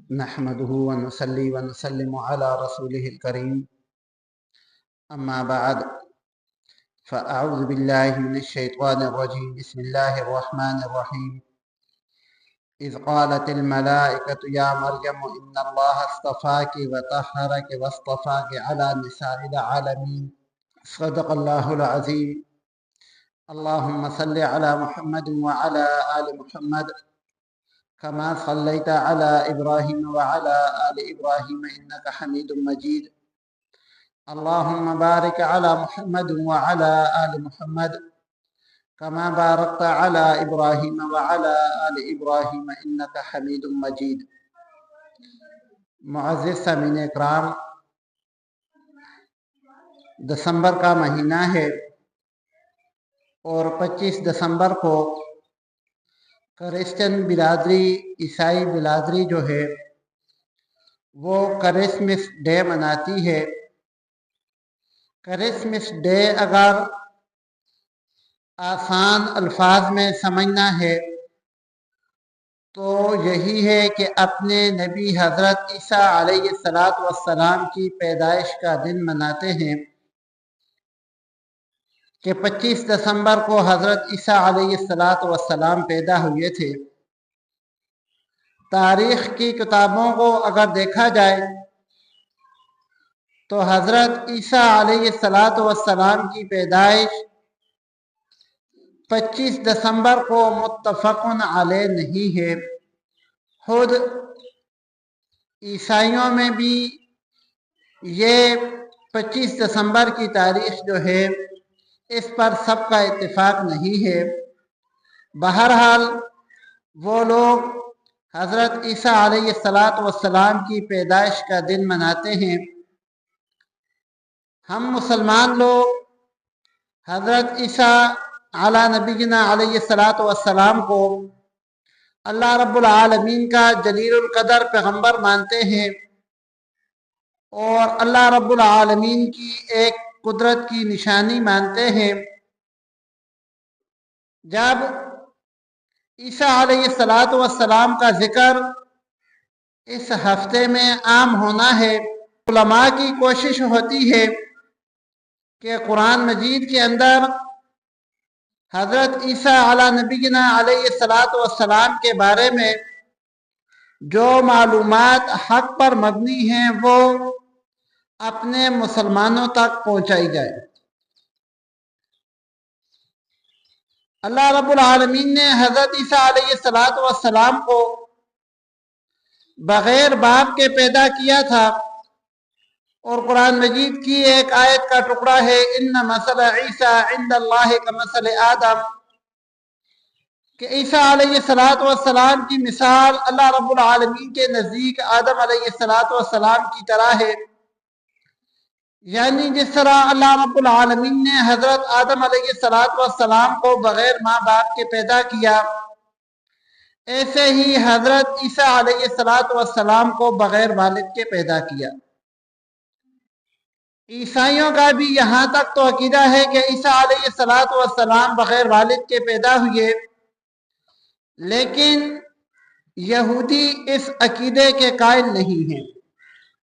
نحمده ونصلي ونسلم على رسوله الكريم أما بعد فأعوذ بالله من الشيطان الرجيم بسم الله الرحمن الرحيم إذ قالت الملائكة يا مريم إن الله اصطفاك وطهرك واصطفاك على نساء العالمين صدق الله العظيم اللهم صل على محمد وعلى آل محمد كما صليت على إبراهيم وعلى آل إبراهيم إنك حميد مجيد اللهم بارك على محمد وعلى آل محمد كما باركت على إبراهيم وعلى آل إبراهيم إنك حميد مجيد معزز سامعین اکرام، دسمبر کا مہینہ ہے اور 25 دسمبر کو کرسچن برادری، عیسائی برادری جو ہے وہ کرسمس ڈے مناتی ہے۔ کرسمس ڈے اگر آسان الفاظ میں سمجھنا ہے تو یہی ہے کہ اپنے نبی حضرت عیسیٰ علیہ السلام کی پیدائش کا دن مناتے ہیں کہ 25 دسمبر کو حضرت عیسیٰ علیہ السلام پیدا ہوئے تھے۔ تاریخ کی کتابوں کو اگر دیکھا جائے تو حضرت عیسیٰ علیہ السلام کی پیدائش 25 دسمبر کو متفقن علیہ نہیں ہے۔ خود عیسائیوں میں بھی یہ 25 دسمبر کی تاریخ جو ہے اس پر سب کا اتفاق نہیں ہے۔ بہرحال وہ لوگ حضرت عیسیٰ علیہ السلام کی پیدائش کا دن مناتے ہیں۔ ہم مسلمان لوگ حضرت عیسیٰ علی نبینا علیہ السلام کو اللہ رب العالمین کا جلیل القدر پیغمبر مانتے ہیں اور اللہ رب العالمین کی ایک قدرت کی نشانی مانتے ہیں۔ جب عیسیٰ علیہ السلام کا ذکر اس ہفتے میں عام ہونا ہے، علماء کی کوشش ہوتی ہے کہ قرآن مجید کے اندر حضرت عیسیٰ علی نبینا علیہ السلام کے بارے میں جو معلومات حق پر مبنی ہیں وہ اپنے مسلمانوں تک پہنچائی جائے۔ اللہ رب العالمین نے حضرت عیسیٰ علیہ السلام کو بغیر باپ کے پیدا کیا تھا، اور قرآن مجید کی ایک آیت کا ٹکڑا ہے ان مثل عیسیٰ عند اللہ کمثل آدم، کہ عیسیٰ علیہ السلام کی مثال اللہ رب العالمین کے نزدیک آدم علیہ السلام کی طرح ہے، یعنی جس طرح اللہ رب العالمین نے حضرت آدم علیہ السلام کو بغیر ماں باپ کے پیدا کیا، ایسے ہی حضرت عیسیٰ علیہ السلام کو بغیر والد کے پیدا کیا۔ عیسائیوں کا بھی یہاں تک تو عقیدہ ہے کہ عیسیٰ علیہ السلام بغیر والد کے پیدا ہوئے، لیکن یہودی اس عقیدے کے قائل نہیں ہیں۔